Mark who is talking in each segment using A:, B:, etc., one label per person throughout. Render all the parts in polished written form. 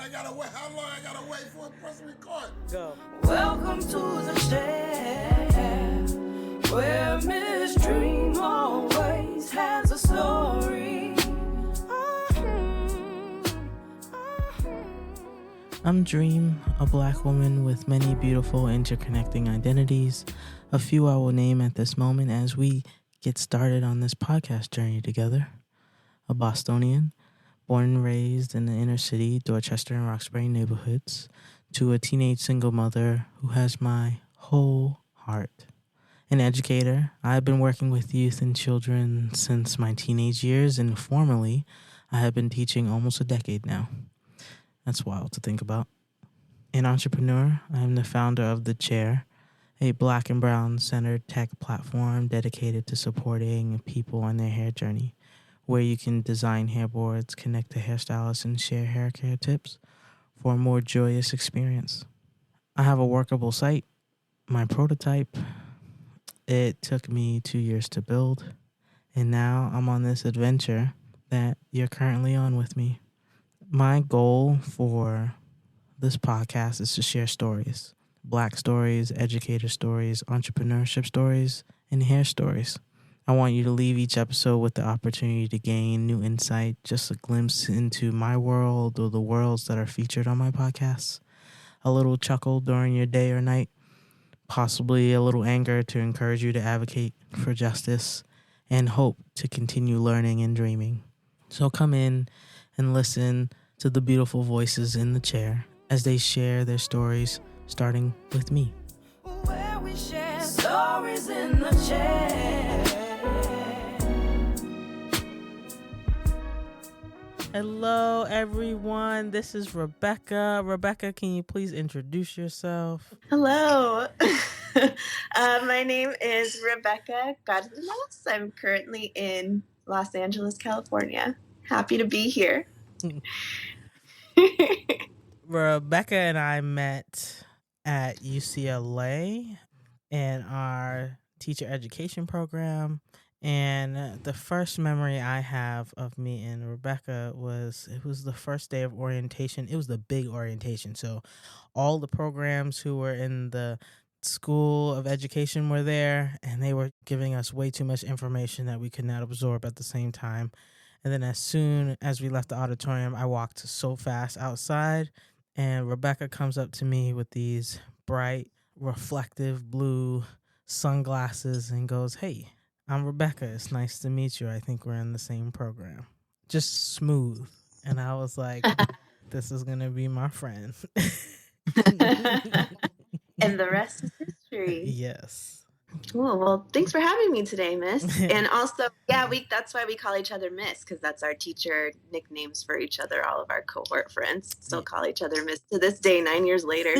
A: I gotta wait. How long I gotta wait for a press record?
B: Go.
C: Welcome to the shed, where Miss Dreme always has a story.
B: I'm Dreme, a black woman with many beautiful interconnecting identities. A few I will name at this moment as we get started on this podcast journey together. A Bostonian, born and raised in the inner city, Dorchester and Roxbury neighborhoods, to a teenage single mother who has my whole heart. An educator, I've been working with youth and children since my teenage years, and formally, I have been teaching almost a decade now. That's wild to think about. An entrepreneur, I am the founder of The Chair, a black and brown centered tech platform dedicated to supporting people on their hair journey, where you can design hairboards, connect to hairstylists, and share hair care tips for a more joyous experience. I have a workable site, my prototype. It took me 2 years to build, and now I'm on this adventure that you're currently on with me. My goal for this podcast is to share stories, black stories, educator stories, entrepreneurship stories, and hair stories. I want you to leave each episode with the opportunity to gain new insight, just a glimpse into my world or the worlds that are featured on my podcasts, a little chuckle during your day or night, possibly a little anger to encourage you to advocate for justice, and hope to continue learning and dreaming. So come in and listen to the beautiful voices in the chair as they share their stories, starting with me.
C: Where we share stories in the chair.
B: Hello, everyone. This is Rebecca. Rebecca, can you please introduce yourself?
D: Hello. My name is Rebecca Godliness. I'm currently in Los Angeles, California. Happy to be here.
B: Rebecca and I met at UCLA in our teacher education program. And the first memory I have of me and Rebecca was the first day of orientation. It was the big orientation. So all the programs who were in the school of education were there, and they were giving us way too much information that we could not absorb at the same time. And then as soon as we left the auditorium, I walked so fast outside, and Rebecca comes up to me with these bright, reflective blue sunglasses and goes, "Hey, I'm Rebecca. It's nice to meet you. I think we're in the same program." Just smooth. And I was like, this is going to be my friend.
D: And the rest is history.
B: Yes.
D: Cool. Well, thanks for having me today, Miss. And also, that's why we call each other Miss, because that's our teacher nicknames for each other. All of our cohort friends still call each other Miss to this day, 9 years later.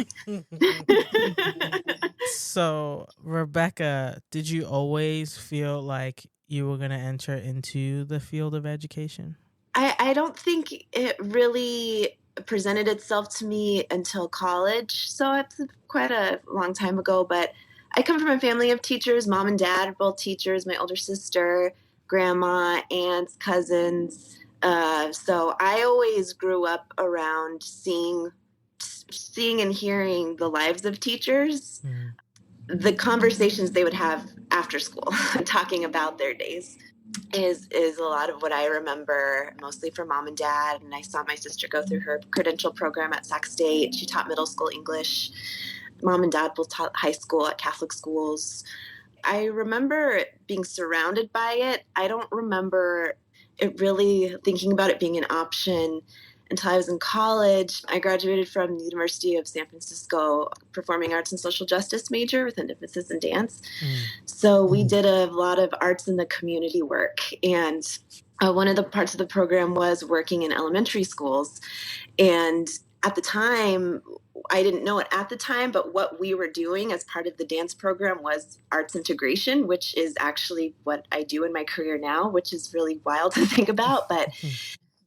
B: So, Rebecca, did you always feel like you were going to enter into the field of education?
D: I don't think it really presented itself to me until college. So it's quite a long time ago, but I come from a family of teachers. Mom and dad are both teachers. My older sister, grandma, aunts, cousins. So I always grew up around seeing and hearing the lives of teachers, the conversations they would have after school, talking about their days. Is a lot of what I remember, mostly from mom and dad. And I saw my sister go through her credential program at Sac State. She taught middle school English. Mom and dad both taught high school at Catholic schools. I remember being surrounded by it. I don't remember it really thinking about it being an option until I was in college. I graduated from the University of San Francisco, performing arts and social justice major with an emphasis in dance. So we did a lot of arts in the community work. And one of the parts of the program was working in elementary schools. And at the time, I didn't know it at the time, but what we were doing as part of the dance program was arts integration, which is actually what I do in my career now, which is really wild to think about. But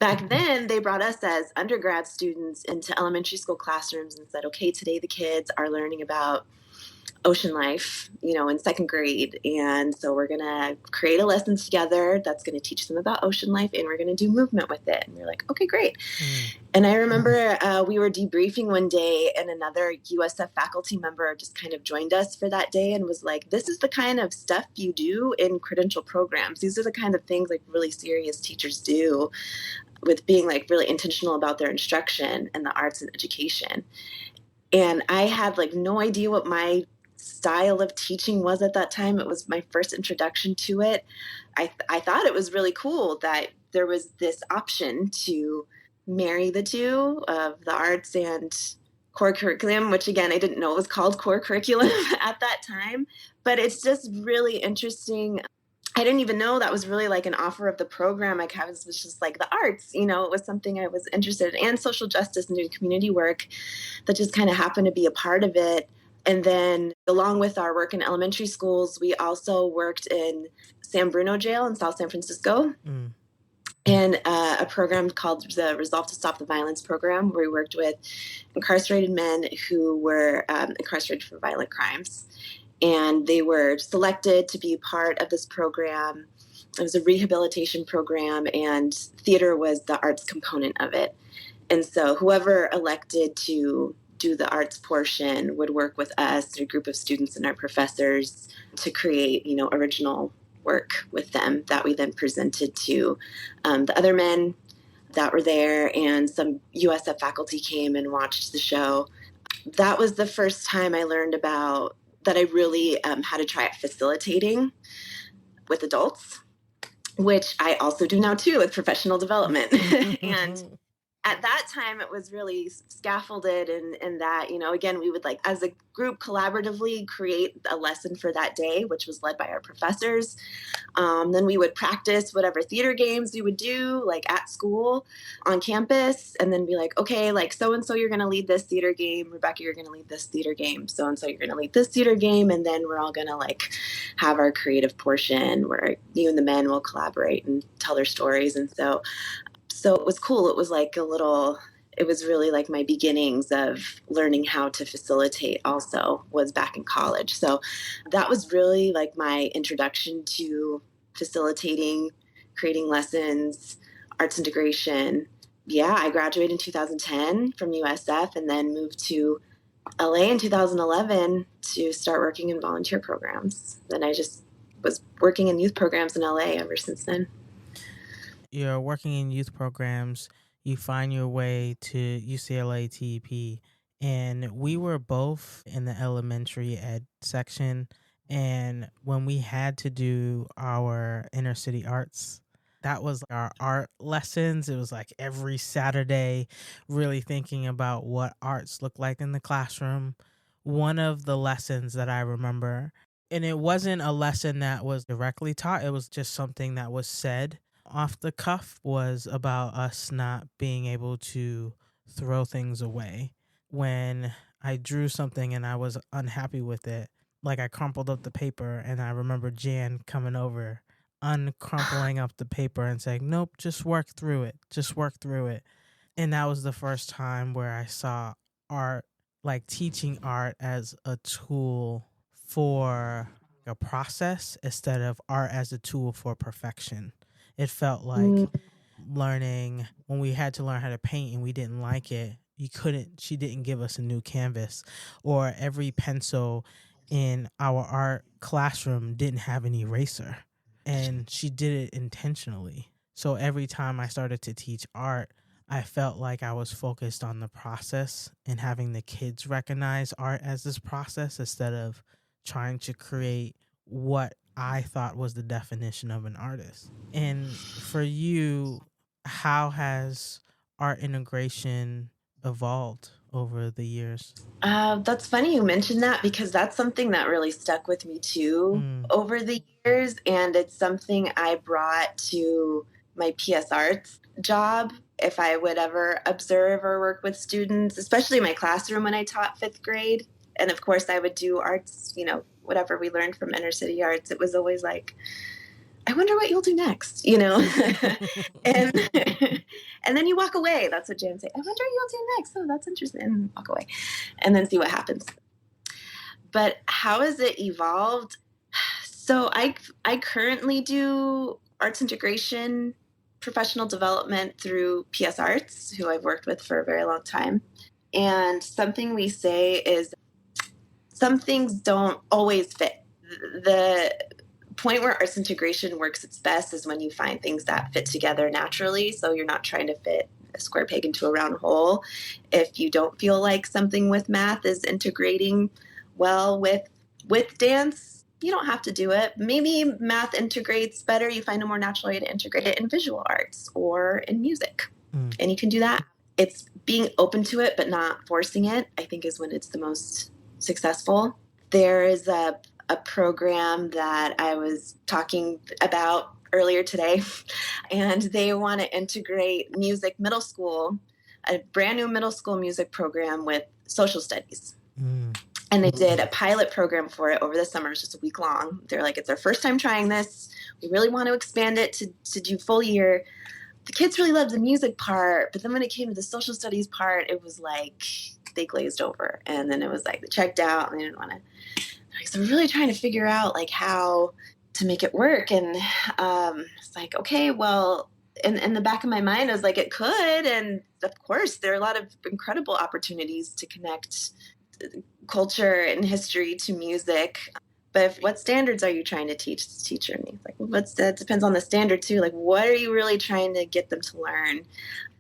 D: back then, they brought us as undergrad students into elementary school classrooms and said, okay, today the kids are learning about ocean life, in second grade. And so we're going to create a lesson together that's going to teach them about ocean life, and we're going to do movement with it. And we're like, okay, great. And I remember we were debriefing one day, and another USF faculty member just kind of joined us for that day and was like, this is the kind of stuff you do in credential programs. These are the kind of things like really serious teachers do, with being like really intentional about their instruction and the arts and education. And I had like no idea what my style of teaching was at that time. It was my first introduction to it. I thought it was really cool that there was this option to marry the two of the arts and core curriculum, which again, I didn't know it was called core curriculum at that time, but it's just really interesting. I didn't even know that was really like an offer of the program. Like I was just like the arts, it was something I was interested in, and social justice and doing community work that just kind of happened to be a part of it. And then along with our work in elementary schools, we also worked in San Bruno Jail in South San Francisco in a program called the Resolve to Stop the Violence program, where we worked with incarcerated men who were incarcerated for violent crimes. And they were selected to be part of this program. It was a rehabilitation program, and theater was the arts component of it. And so whoever elected to do the arts portion would work with us, a group of students and our professors, to create, original work with them that we then presented to the other men that were there, and some USF faculty came and watched the show. That was the first time I learned about that I really had to try out facilitating with adults, which I also do now too with professional development. And at that time, it was really scaffolded in that, again, we would like as a group collaboratively create a lesson for that day, which was led by our professors. Then we would practice whatever theater games we would do like at school on campus, and then be like, okay, like so-and-so, you're going to lead this theater game. Rebecca, you're going to lead this theater game. So-and-so, you're going to lead this theater game. And then we're all going to like have our creative portion where you and the men will collaborate and tell their stories. And so it was cool. It was like it was really like my beginnings of learning how to facilitate also was back in college. So that was really like my introduction to facilitating, creating lessons, arts integration. Yeah, I graduated in 2010 from USF and then moved to LA in 2011 to start working in volunteer programs. Then I just was working in youth programs in LA ever since then.
B: You're working in youth programs, you find your way to UCLA TEP, and we were both in the elementary ed section. And when we had to do our inner city arts, that was our art lessons. It was like every Saturday, really thinking about what arts look like in the classroom. One of the lessons that I remember, and it wasn't a lesson that was directly taught, it was just something that was said off the cuff, was about us not being able to throw things away. When I drew something and I was unhappy with it, like I crumpled up the paper, and I remember Jan coming over, uncrumpling up the paper and saying, nope, just work through it. Just work through it. And that was the first time where I saw art, like teaching art as a tool for a process instead of art as a tool for perfection. It felt like learning, when we had to learn how to paint and we didn't like it, she didn't give us a new canvas, or every pencil in our art classroom didn't have an eraser, and she did it intentionally. So every time I started to teach art, I felt like I was focused on the process and having the kids recognize art as this process instead of trying to create what I thought was the definition of an artist. And for you, how has art integration evolved over the years?
D: That's funny you mentioned that, because that's something that really stuck with me too over the years. And it's something I brought to my PS Arts job. If I would ever observe or work with students, especially in my classroom when I taught 5th grade. And of course I would do arts, whatever we learned from inner city arts, it was always like, I wonder what you'll do next, and and then you walk away. That's what Jan say. I wonder what you'll do next. Oh, that's interesting. And walk away, and then see what happens. But how has it evolved? So I currently do arts integration, professional development through PS Arts, who I've worked with for a very long time. And something we say is some things don't always fit. The point where arts integration works its best is when you find things that fit together naturally. So you're not trying to fit a square peg into a round hole. If you don't feel like something with math is integrating well with dance, you don't have to do it. Maybe math integrates better. You find a more natural way to integrate it in visual arts or in music. And you can do that. It's being open to it, but not forcing it, I think, is when it's the most successful. There is a program that I was talking about earlier today, and they want to integrate music middle school, a brand new middle school music program with social studies. And they did a pilot program for it over the summer. It's just a week long. They're like, it's our first time trying this. We really want to expand it to do full year. The kids really loved the music part, but then when it came to the social studies part, it was like they glazed over. And then it was like they checked out and they didn't want to. So we're really trying to figure out like how to make it work. And it's like, okay, well, in the back of my mind, I was like, it could. And of course, there are a lot of incredible opportunities to connect culture and history to music. But what standards are you trying to teach this teacher? And he's like, well, that depends on the standard too. Like, what are you really trying to get them to learn?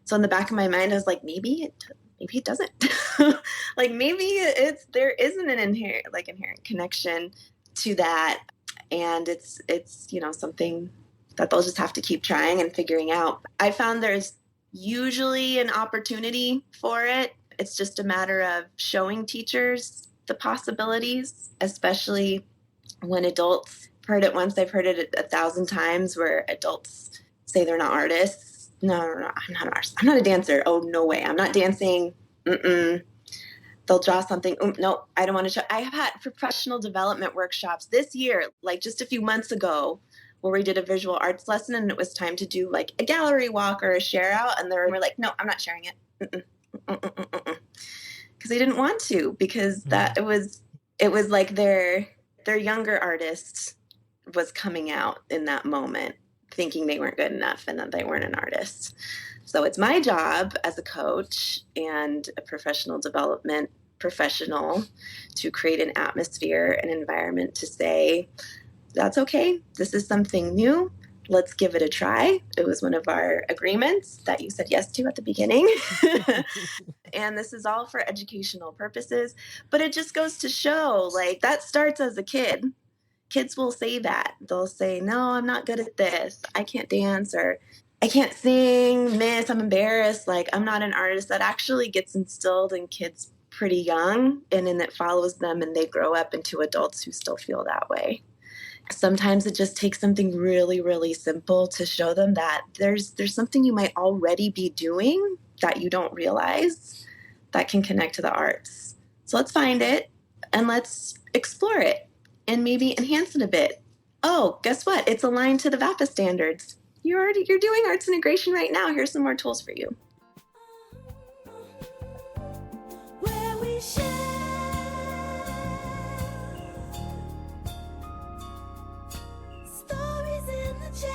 D: So in the back of my mind, I was like, maybe it doesn't. Like maybe there isn't an inherent connection to that, and it's something that they'll just have to keep trying and figuring out. I found there's usually an opportunity for it. It's just a matter of showing teachers the possibilities, especially when adults heard it once. I've heard it 1,000 times where adults say they're not artists. No, I'm not an artist. I'm not a dancer. Oh, no way. I'm not dancing. They'll draw something. No, I don't want to show. I have had professional development workshops this year, like just a few months ago, where we did a visual arts lesson and it was time to do like a gallery walk or a share out. And they were like, no, I'm not sharing it. Because they didn't want to, because that it was like their younger artist was coming out in that moment, thinking they weren't good enough and that they weren't an artist. So it's my job as a coach and a professional development professional to create an atmosphere, an environment to say, that's okay. This is something new. Let's give it a try. It was one of our agreements that you said yes to at the beginning. And this is all for educational purposes. But it just goes to show, like, that starts as a kid. Kids will say that. They'll say, no, I'm not good at this. I can't dance, or I can't sing, miss, I'm embarrassed. Like, I'm not an artist. That actually gets instilled in kids pretty young, and then it follows them and they grow up into adults who still feel that way. Sometimes it just takes something really, really simple to show them that there's something you might already be doing that you don't realize that can connect to the arts. So let's find it and let's explore it and maybe enhance it a bit. Oh, guess what? It's aligned to the VAPA standards. You're doing arts integration right now. Here's some more tools for you.
C: Where we share stories in the chair.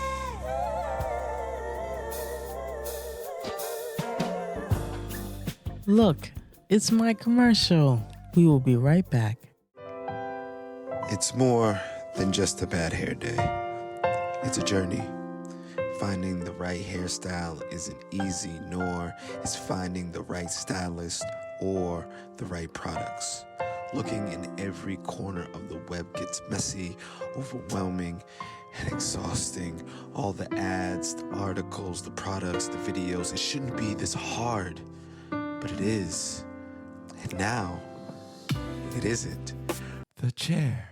B: Look, it's my commercial. We will be right back.
E: It's more than just a bad hair day. It's a journey. Finding the right hairstyle isn't easy, nor is finding the right stylist or the right products. Looking in every corner of the web gets messy, overwhelming, and exhausting. All the ads, the articles, the products, the videos. It shouldn't be this hard, but it is. And now, it isn't.
F: The chair.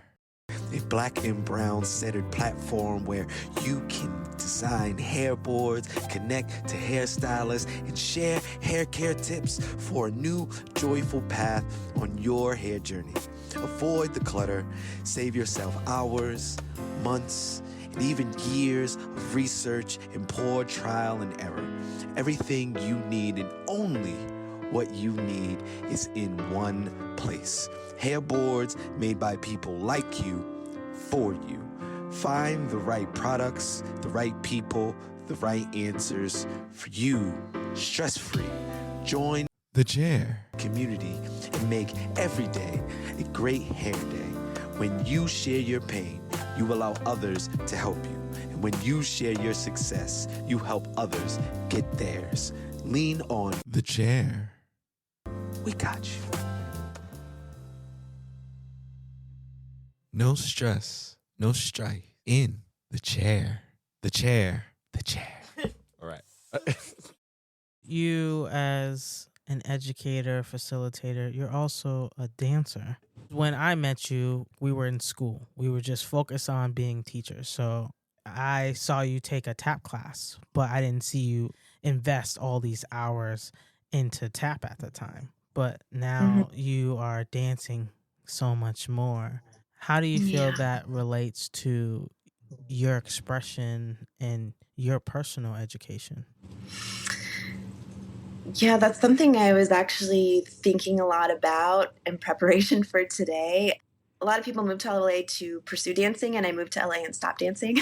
E: A black and brown centered platform where you can design hairboards, connect to hairstylists, and share hair care tips for a new, joyful path on your hair journey. Avoid the clutter, save yourself hours, months, and even years of research and poor trial and error. Everything you need in only What you need is in one place. Hairboards made by people like you, for you. Find the right products, the right people, the right answers for you, stress-free. Join the chair community and make every day a great hair day. When you share your pain, you allow others to help you. And when you share your success, you help others get theirs. Lean on the chair. We got you. No stress, no strife. In the chair. The chair. The chair. All right.
B: You, as an educator, facilitator, you're also a dancer. When I met you, we were in school. We were just focused on being teachers. So I saw you take a tap class, but I didn't see you invest all these hours into tap at the time. But now you are dancing so much more. How do you feel that relates to your expression and your personal education?
D: Yeah, that's something I was actually thinking a lot about in preparation for today. A lot of people move to LA to pursue dancing, and I moved to LA and stopped dancing.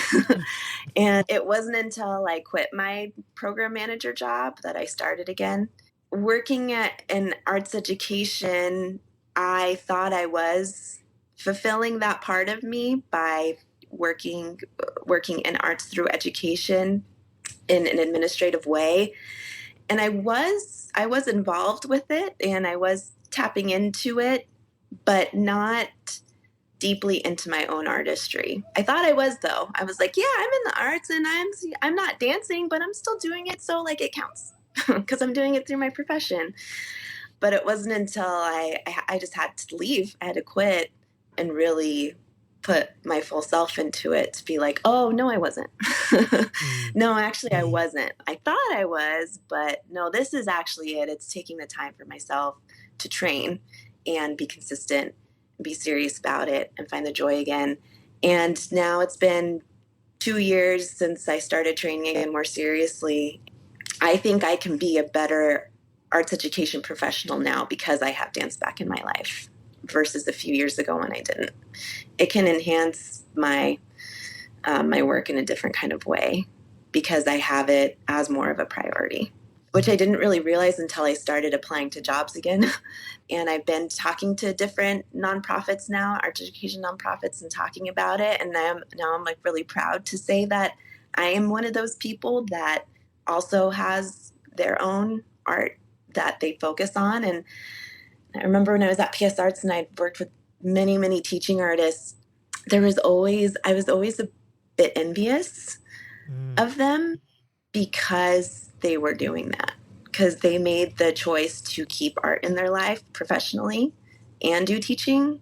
D: And it wasn't until I quit my program manager job that I started again. Working at an arts education, I thought I was fulfilling that part of me by working in arts through education in an administrative way. And I was involved with it, and I was tapping into it, but not deeply into my own artistry. I thought I was, though. I was like, yeah, I'm in the arts and I'm not dancing, but I'm still doing it, so like it counts because I'm doing it through my profession. But it wasn't until I just had to leave. I had to quit and really put my full self into it to be like, oh, no, I wasn't. No, actually, I wasn't. I thought I was, but no, this is actually it. It's taking the time for myself to train and be consistent, be serious about it, and find the joy again. And now it's been 2 years since I started training again more seriously. I think I can be a better arts education professional now because I have dance back in my life versus a few years ago when I didn't. It can enhance my my work in a different kind of way because I have it as more of a priority, which I didn't really realize until I started applying to jobs again. And I've been talking to different nonprofits now, art education nonprofits, and talking about it. And now I'm like really proud to say that I am one of those people that also has their own art that they focus on. And I remember when I was at PS Arts and I'd worked with many, many teaching artists, I was always a bit envious of them because they were doing that, because they made the choice to keep art in their life professionally and do teaching.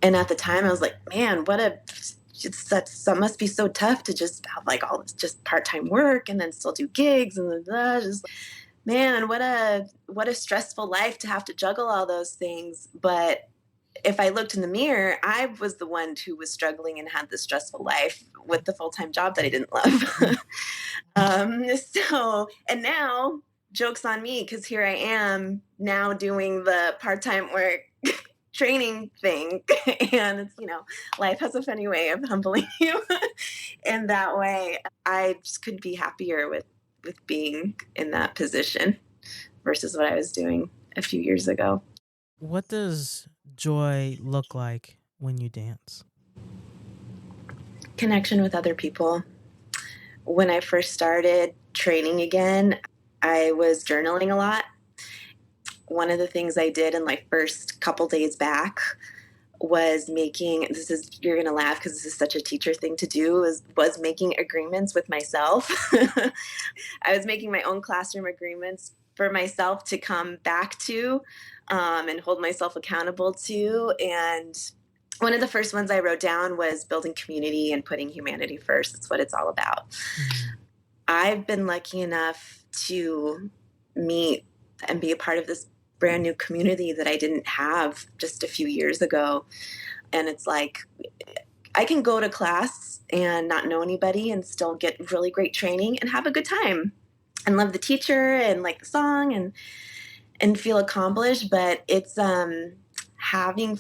D: And at the time I was like, man, that must be so tough to just have like all this just part-time work and then still do gigs and just, man, what a stressful life to have to juggle all those things. But if I looked in the mirror, I was the one who was struggling and had the stressful life with the full-time job that I didn't love. And now, joke's on me, because here I am now doing the part-time work training thing. And it's, life has a funny way of humbling you. In that way, I just couldn't be happier with being in that position versus what I was doing a few years ago.
B: What does joy look like when you dance?
D: Connection with other people. When I first started training again, I was journaling a lot. One of the things I did in my first couple days back was you're going to laugh because this is such a teacher thing to do, was making agreements with myself. I was making my own classroom agreements for myself to come back to and hold myself accountable to. And one of the first ones I wrote down was building community and putting humanity first. That's what it's all about. Mm-hmm. I've been lucky enough to meet and be a part of this brand new community that I didn't have just a few years ago. And it's like, I can go to class and not know anybody and still get really great training and have a good time and love the teacher and like the song. and feel accomplished, but it's having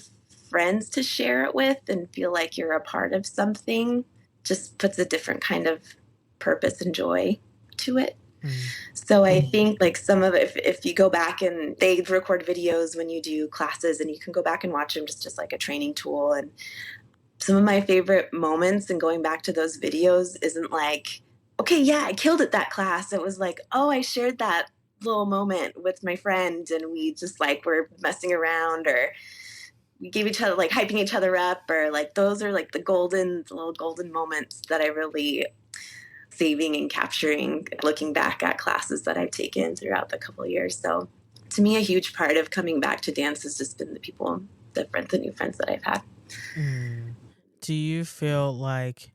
D: friends to share it with and feel like you're a part of something just puts a different kind of purpose and joy to it. So I think like some of it, if you go back and they record videos when you do classes and you can go back and watch them just like a training tool. And some of my favorite moments in going back to those videos isn't like, okay, yeah, I killed it that class. It was like, oh, I shared that little moment with my friend and we just like were messing around, or we gave each other like hyping each other up, or like those are like the little golden moments that I really saving and capturing looking back at classes that I've taken throughout the couple of years. So to me, a huge part of coming back to dance has just been the new friends that I've had.
B: Do you feel like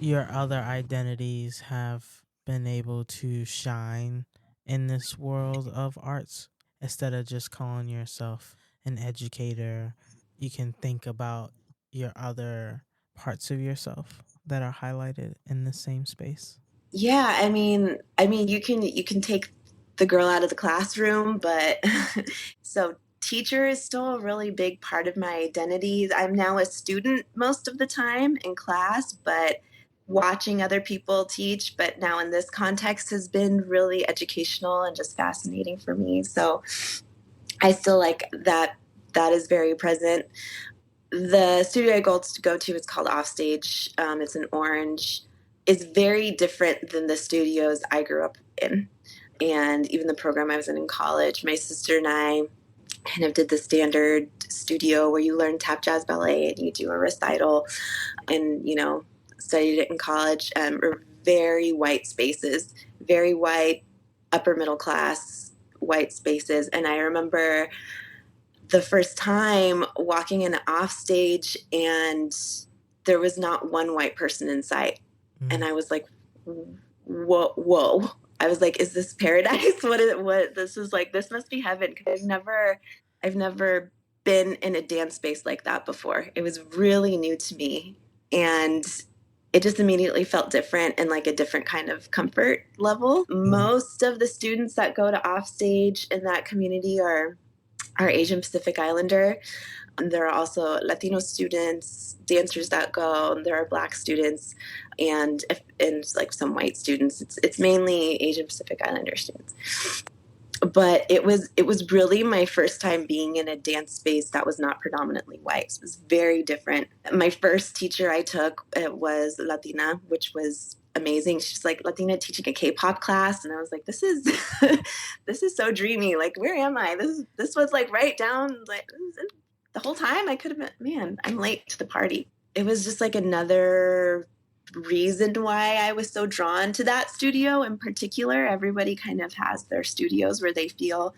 B: your other identities have been able to shine in this world of arts? Instead of just calling yourself an educator, you can think about your other parts of yourself that are highlighted in the same space.
D: Yeah, I mean, you can take the girl out of the classroom, but so teacher is still a really big part of my identity. I'm now a student most of the time in class, but watching other people teach, but now in this context has been really educational and just fascinating for me. So I still like that. That is very present. The studio I go to is called Offstage. It's in Orange. It's very different than the studios I grew up in, and even the program I was in college. My sister and I kind of did the standard studio where you learn tap jazz ballet and you do a recital, and studied it in college. Very white spaces, very white, upper middle class white spaces, and I remember the first time walking in Offstage and there was not one white person in sight. And I was like, whoa. I was like, is this paradise? What this is like, this must be heaven. Cause I've never been in a dance space like that before. It was really new to me. And it just immediately felt different and like a different kind of comfort level. Most of the students that go to Offstage in that community are Asian Pacific Islander. There are also Latino students, dancers that go, and there are Black students, and like some white students. It's mainly Asian Pacific Islander students. But it was really my first time being in a dance space that was not predominantly white. So it was very different. My first teacher I took, it was Latina, which was amazing. She's like, Latina teaching a K-pop class, and I was like, this is this is so dreamy. Like, where am I? This was like right down like the whole time. I could have been, man, I'm late to the party. It was just like another reason why I was so drawn to that studio in particular. Everybody kind of has their studios where they feel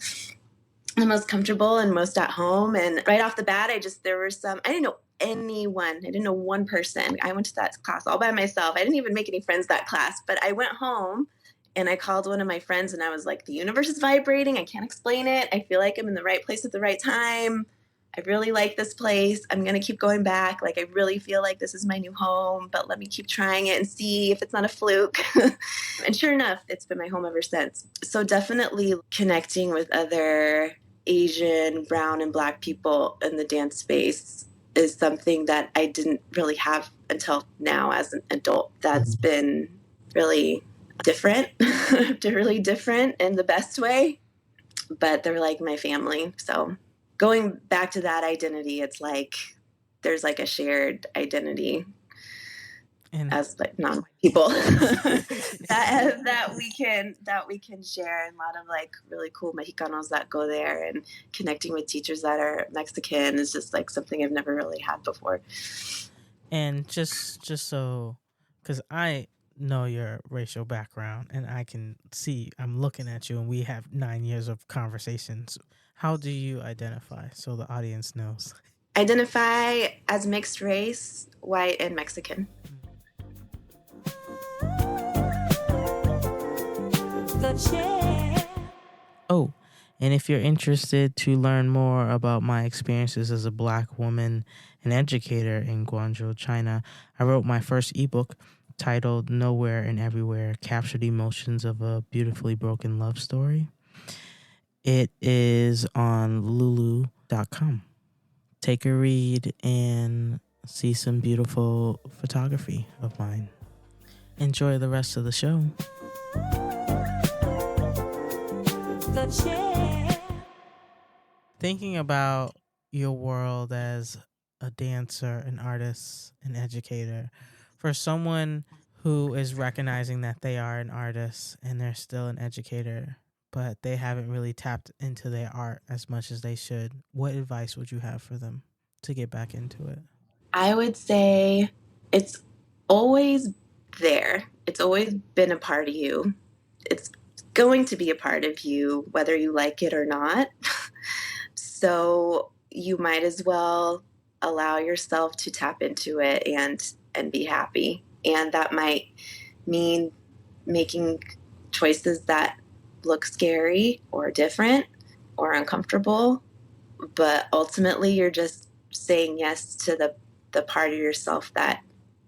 D: the most comfortable and most at home. And right off the bat, I didn't know anyone. I didn't know one person. I went to that class all by myself. I didn't even make any friends that class, but I went home and I called one of my friends and I was like, the universe is vibrating. I can't explain it. I feel like I'm in the right place at the right time. I really like this place. I'm going to keep going back. Like, I really feel like this is my new home, but let me keep trying it and see if it's not a fluke. And sure enough, it's been my home ever since. So definitely connecting with other Asian, brown, and Black people in the dance space is something that I didn't really have until now as an adult. That's been really different, really different in the best way, but they're like my family. So going back to that identity, it's like there's like a shared identity and as like non-white people that we can share. And a lot of like really cool Mexicanos that go there, and connecting with teachers that are Mexican is just like something I've never really had before.
B: And just so, because I know your racial background and I can see, I'm looking at you and we have 9 years of conversations. How do you identify so the audience knows?
D: Identify as mixed race, white, and Mexican.
B: Oh, and if you're interested to learn more about my experiences as a Black woman and educator in Guangzhou, China, I wrote my first ebook titled Nowhere and Everywhere, Capture the Emotions of a Beautifully Broken Love Story. It is on lulu.com. Take a read and see some beautiful photography of mine. Enjoy the rest of the show. Thinking about your world as a dancer, an artist, an educator, for someone who is recognizing that they are an artist and they're still an educator, but they haven't really tapped into their art as much as they should, what advice would you have for them to get back into it?
D: I would say it's always there. It's always been a part of you. It's going to be a part of you, whether you like it or not. So you might as well allow yourself to tap into it and be happy. And that might mean making choices that look scary or different or uncomfortable. But ultimately, you're just saying yes to the part of yourself that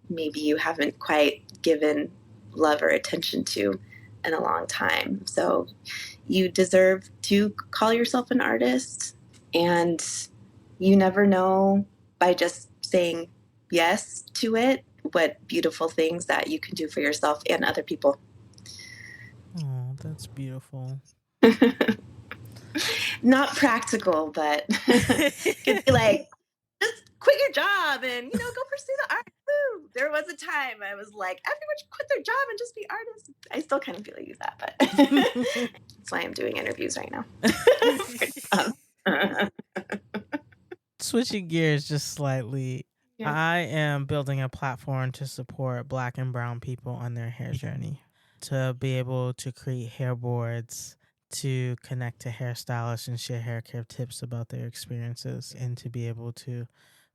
D: maybe you haven't quite given love or attention to in a long time. So you deserve to call yourself an artist, and you never know by just saying yes to it what beautiful things that you can do for yourself and other people.
B: Oh, that's beautiful.
D: Not practical, but could be like, just quit your job and, go pursue the art. Woo! There was a time I was like, everyone should quit their job and just be artists. I still kind of feel like that, but that's why I'm doing interviews right now.
B: Switching gears just slightly,
D: Yeah.
B: I am building a platform to support Black and brown people on their hair journey, to be able to create hairboards, to connect to hairstylists and share hair care tips about their experiences, and to be able to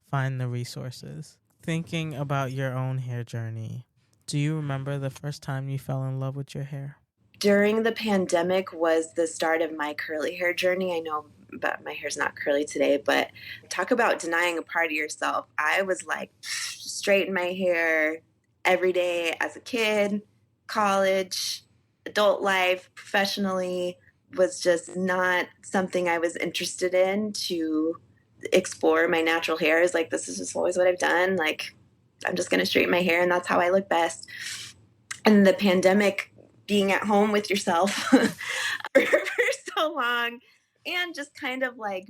B: find the resources. Thinking about your own hair journey, do you remember the first time you fell in love with your hair?
D: During the pandemic was the start of my curly hair journey. I know but my hair's not curly today, but talk about denying a part of yourself. I was like straighten my hair every day as a kid, college, adult life, professionally, was just not something I was interested in to explore my natural hair. Is like, this is just always what I've done. Like, I'm just going to straighten my hair and that's how I look best. And the pandemic, being at home with yourself for so long, and just kind of like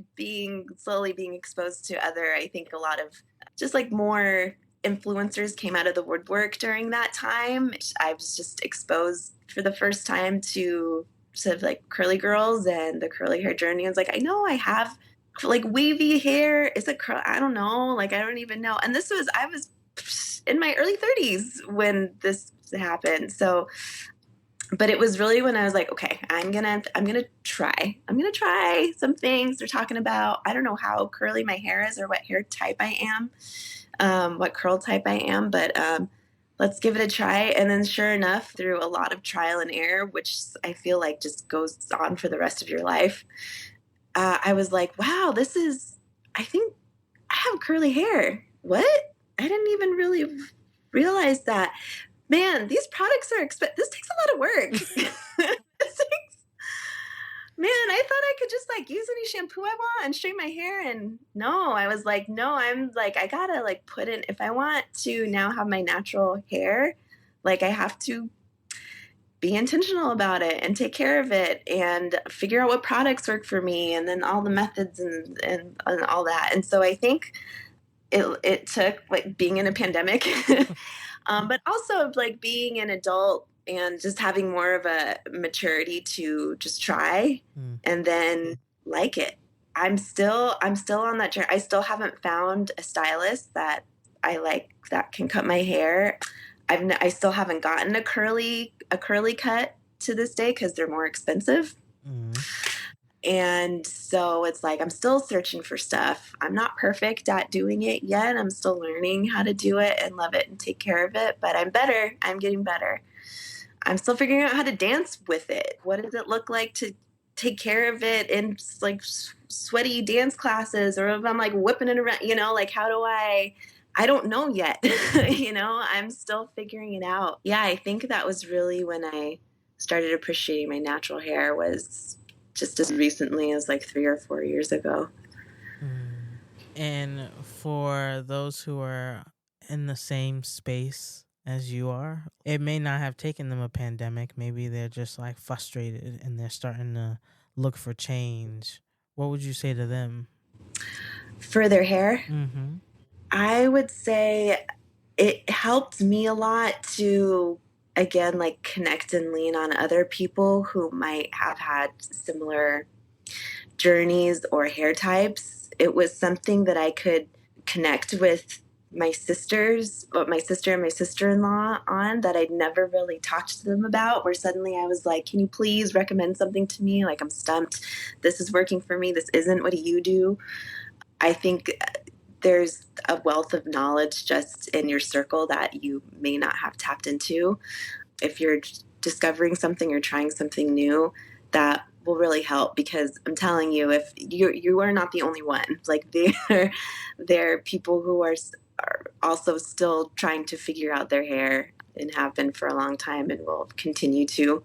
D: slowly being exposed to other, I think a lot of just like more influencers came out of the woodwork during that time. I was just exposed for the first time to sort of like curly girls and the curly hair journey. I was like, I know I have like wavy hair. Is it curl? I don't know. Like, I don't even know. And I was in my early 30s when this happened. So, but it was really when I was like, okay, I'm gonna try some things they're talking about. I don't know how curly my hair is or what hair type I am, what curl type I am, but let's give it a try. And then sure enough, through a lot of trial and error, which I feel like just goes on for the rest of your life, I was like, wow, I think I have curly hair. What? I didn't even really realize that. Man, these products are expensive. This takes a lot of work. Man, I thought I could just like use any shampoo I want and straighten my hair. And no, I was like, no, I'm like, I gotta like put in, if I want to now have my natural hair, like I have to be intentional about it and take care of it and figure out what products work for me and then all the methods and all that. And so I think it took like being in a pandemic, but also like being an adult and just having more of a maturity to just try and then like it. I'm still on that journey. I still haven't found a stylist that I like that can cut my hair. I still haven't gotten a curly cut to this day because they're more expensive. And so it's like I'm still searching for stuff. I'm not perfect at doing it yet. I'm still learning how to do it and love it and take care of it. But I'm better. I'm getting better. I'm still figuring out how to dance with it. What does it look like to take care of it in like sweaty dance classes, or if I'm like whipping it around, like how do I don't know yet. I'm still figuring it out. Yeah, I think that was really when I started appreciating my natural hair, was just as recently as like 3 or 4 years ago.
B: And for those who are in the same space as you are, it may not have taken them a pandemic. Maybe they're just like frustrated and they're starting to look for change. What would you say to them?
D: For their hair,
B: Mm-hmm.
D: I would say it helped me a lot to, again, like connect and lean on other people who might have had similar journeys or hair types. It was something that I could connect with my sisters, my sister and my sister-in-law on, that I'd never really talked to them about, where suddenly I was like, can you please recommend something to me? Like, I'm stumped. This is working for me. This isn't. What do you do? I think there's a wealth of knowledge just in your circle that you may not have tapped into. If you're discovering something or trying something new, that will really help, because I'm telling you, if you are not the only one. Like, there are people who are also still trying to figure out their hair and have been for a long time and will continue to.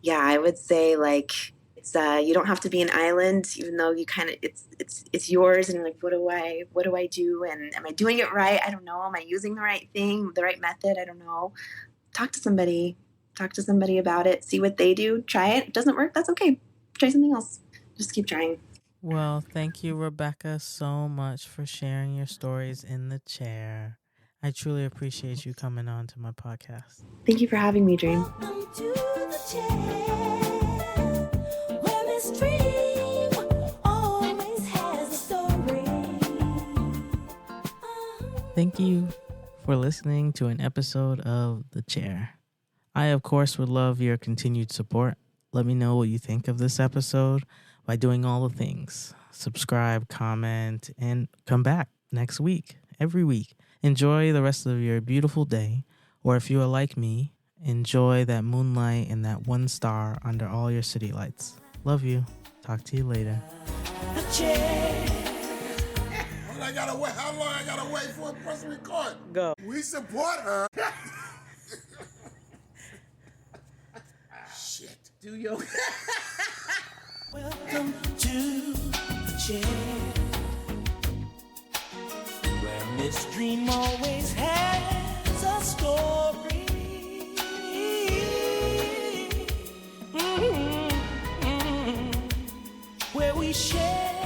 D: Yeah, I would say, like, it's you don't have to be an island, even though you kind of it's yours. And like, what do I do? And am I doing it right? I don't know. Am I using the right thing, the right method? I don't know. Talk to somebody about it. See what they do. Try it. It doesn't work. That's okay. Try something else. Just keep trying.
B: Well, thank you, Rebecca, so much for sharing your stories in the chair. I truly appreciate you coming on to my podcast.
D: Thank you for having me, Dreme.
C: Welcome to the chair, where Miss Dreme always has a story.
B: Thank you for listening to an episode of The Chair. I, of course, would love your continued support. Let me know what you think of this episode by doing all the things. Subscribe, comment, and come back next week, every week. Enjoy the rest of your beautiful day. Or if you are like me, enjoy that moonlight and that one star under all your city lights. Love you. Talk to you later.
C: The chair.
A: How long I gotta wait for a person to record?
B: Go.
A: We support her. Shit.
B: Do your...
C: Welcome to the chair, where Miss Dreme always has a story. Where we share